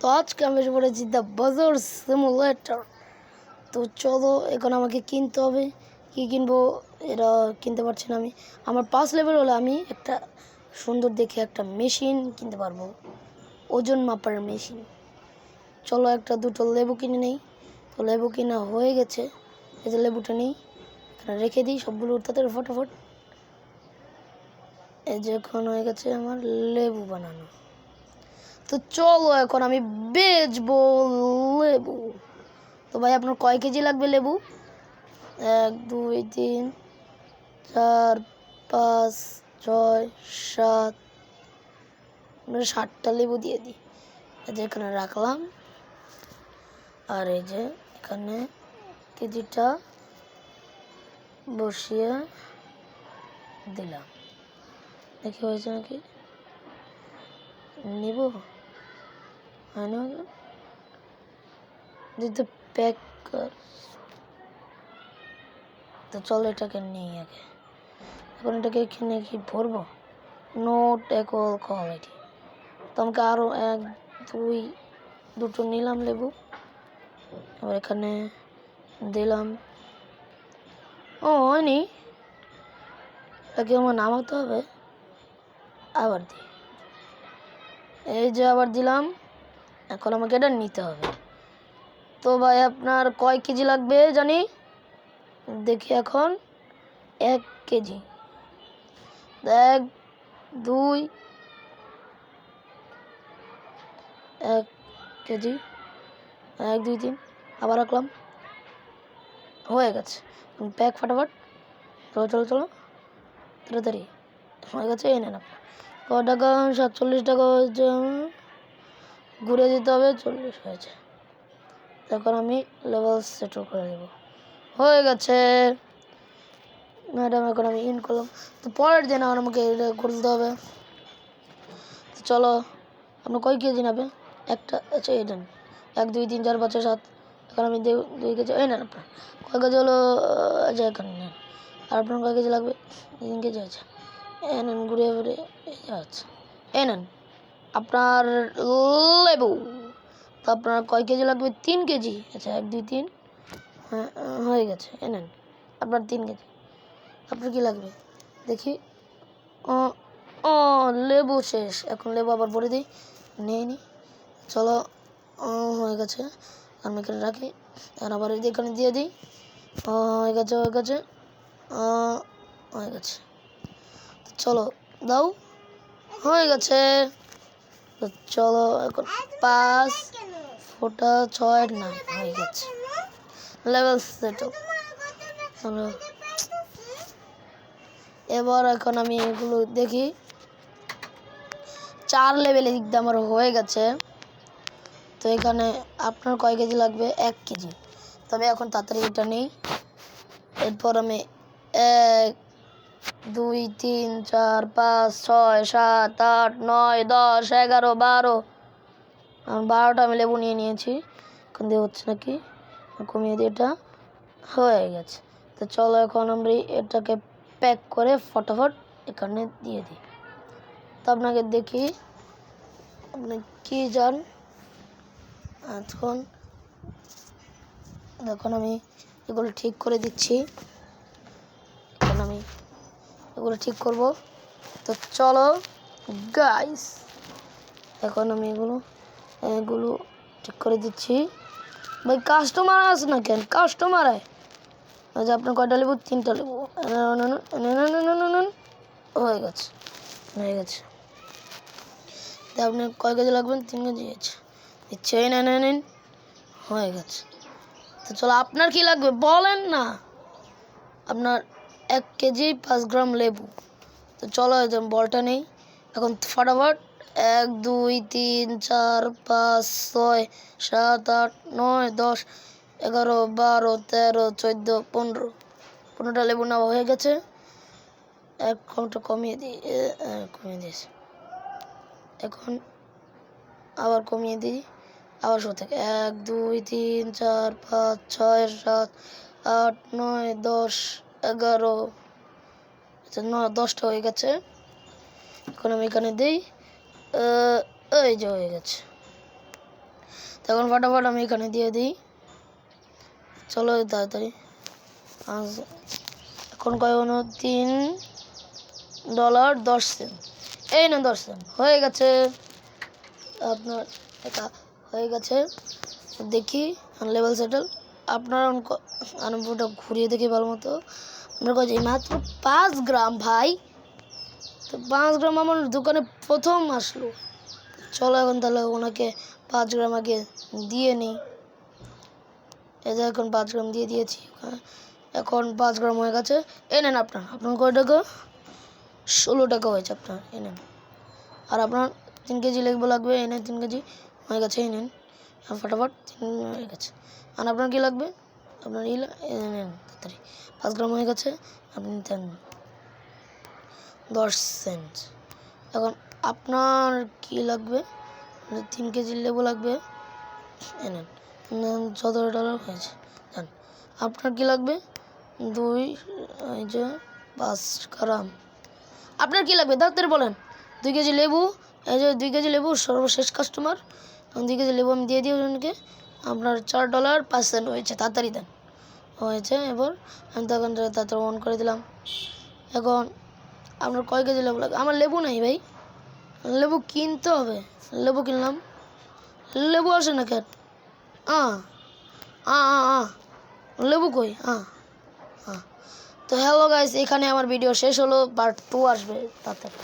তো আজকে আমি এসে পড়েছি দ্য বাজার সিমুলেটর। তো চলো এখন আমাকে কিনতে হবে। কি কিনবো এটা কিনতে পারছি না আমি। আমার 5 লেভেল হলে আমি একটা সুন্দর দেখে একটা মেশিন কিনতে পারবো, ওজন মাপার মেশিন। চলো একটা দুটো লেবু কিনে নেই। তো লেবু কিনা হয়ে গেছে, এই যে লেবুটা নেই, এখানে রেখে দিই সবগুলো তাদের ফটাফট। এই যে এখন হয়ে গেছে আমার লেবু বানানো। তো চলো এখন আমি বেচবো লেবু। তো ভাই আপনার কয় কেজি লাগবে লেবু? 1 2 3 4 5 6 7, 60টা লেবু দিয়ে দিই। এই যে এখানে রাখলাম, আর এই যে এখানে কেজিটা বসিয়ে দিলাম। দেখি হয়েছে নাকি, নিব হয় না দিতে প্যাক কর। তো চলো এটাকে নিই আগে। এখন এটাকে এখানে কি ভরবো? Note Ekal quality. তো আমাকে আরও 1 2 দুটো নিলাম লেবু, আবার এখানে দিলাম। ও হয়নি, এটাকে আমার নামাতে হবে, আবার দিই। এই যে আবার দিলাম, এখন আমাকে এটা নিতে হবে। তো ভাই আপনার কয় কেজি লাগবে জানি, দেখি এখন। 1 কেজি, 1 2 1 কেজি, 1 2 3, আবার রাখলাম, হয়ে গেছে। প্যাক ফটাফট, চলো চলো চলো তাড়াতাড়ি হয়ে গেছে। এই নেন আপনার কত টাকা? 47 টাকা হয়েছে, ঘুরে দিতে হবে, 40 হয়েছে। তখন আমি লেভেল সেটেল করে দেবো, হয়ে গেছে ম্যাডাম। এখন আমি ইন করলাম। তো পরের দিন আর আমাকে এটা করতে হবে। তো চলো আপনার কয় কেজি নেবে? একটা, আচ্ছা এই নেন 1 2 3 4 5 6 7। এখন আমি 2 কেজি, এই নেন আপনার কয় কেজি হলো? আচ্ছা এখানে নেন। আর আপনার কয় কেজি লাগবে? 3 কেজি আছে, এই নেন ঘুরে ঘুরে। আচ্ছা এই নেন আপনার লেবু। তো আপনার কয় কেজি লাগবে? 3 কেজি। আচ্ছা 1 2 3, হ্যাঁ হয়ে গেছে। এই নেন আপনার 3 কেজি। আপনার কি লাগবে দেখি? ও ও লেবু শেষ, এখন লেবু আবার ভরে দিই, নিয়ে নিই। চলো হয়ে গেছে, আমি এখানে রাখি, আর আবার এখানে দিয়ে দিই। হয়ে গেছে হয়ে গেছে হয়ে গেছে। চলো দাও, হয়ে গেছে। তো চলো এখন 5 ফোটা 6 9 হয়ে গেছে, লেভেল সেটেল। চলো এবার এখন আমি এগুলো দেখি। 4 লেভেলে দিকটা আমার হয়ে গেছে। তো এখানে আপনার কয় কেজি লাগবে? 1 কেজি। তবে এখন তাড়াতাড়ি এটা নেই। এরপর আমি 1 2 3 4 5 6 7 8 9 10 11 12, 12টা আমি লেবু নিয়ে নিয়েছি। এখন দিয়ে হচ্ছে নাকি, কমিয়ে দিয়ে এটা হয়ে গেছে। তো চলো এখন আমরা এটাকে প্যাক করে ফটাফট এখানে দিয়ে দিই। তো আপনাকে দেখি আপনি কি যান। এখন আমি এগুলো ঠিক করে দিচ্ছি, এখন আমি এগুলো ঠিক করব। তো চলো গাইস, এখন আমি এগুলো ঠিক করে দিচ্ছি। ভাই কাস্টমার আসে না কেন? কাস্টমার আয়। আচ্ছা আপনার কয়টা লেবু? 3টা লেবু, হয়ে গেছে হয়ে গেছে। তা আপনার কয় কেজি লাগবেন? 3 কেজি আছে, ইচ্ছে নেন, হয়ে গেছে। তো চলো আপনার কি লাগবে বলেন না। আপনার 1 কেজি 5 গ্রাম লেবু। তো চলো বলটা নেই এখন ফটাফট। 1 2 3 4 5 6 7 8 9 10 11 12 13 14 15, 15টা লেবু নেওয়া হয়ে গেছে। 1 কমটা কমিয়ে দিই, কমিয়ে দিয়েছি। এখন আবার কমিয়ে দিই, আবার শুরু থেকে 1 2 3 4 5 6 7 8 9 10 11, আচ্ছা 10টা হয়ে গেছে। এখন আমি এখানে দিই, এই যে হয়ে গেছে। তখন ফটাফট আমি এখানে দিয়ে দিই। চলো তাড়াতাড়ি। এখন কয় হলো $3.10। এই না 10 সেন্ট হয়ে গেছে আপনার। এটা হয়ে গেছে। দেখি লেভেল সেটেল। আপনার আমি পুরোটা ঘুরিয়ে দেখি ভালো মতো। আমরা কাছে মাত্র 5 গ্রাম ভাই। তো 5 গ্রাম আমার দোকানে প্রথম আসলো। চলো এখন তাহলে ওনাকে 5 গ্রাম আগে দিয়ে নিই। এই যে এখন 5 গ্রাম দিয়ে দিয়েছি। এখন 5 গ্রাম হয়ে গেছে। এই নেন আপনার কয় টাকা? 16 টাকা হয়েছে আপনার। এই নেন। আর আপনার 3 কেজি লাগবে। এই নেন 3 কেজি হয়ে গেছে। এই নেন ফটাফট 3 হয়ে গেছে। আর আপনার কি লাগবে? আপনার নেন তাড়াতাড়ি। 5 গ্রাম হয়ে গেছে। আপনি দেন 10 সেন্ট। এখন আপনার কি লাগবে? 3 কেজি লেবু লাগবে। এনেন $17 হয়েছে। জান আপনার কি লাগবে? 5 গ্রাম। আপনার কি লাগবে তাড়াতাড়ি বলেন। 2 কেজি লেবু। এই যে 2 কেজি লেবু সর্বশেষ কাস্টমার। 2 কেজি লেবু আমি দিয়ে দিই ওজনকে। আপনার $4.05 হয়েছে। তাড়াতাড়ি দেন। হয়েছে। এবার আমি তখন তাড়াতাড়ি অন করে দিলাম। এখন আপনার কয় কেজি লেবু লাগবে? আমার লেবু নাই ভাই। লেবু কিনতে হবে। লেবু কিনলাম। লেবু আসে না কেন? লেবু কই? তো হ্যালো গাইস, এখানে আমার ভিডিও শেষ হলো। পার্ট 2 আসবে তাড়াতাড়ি।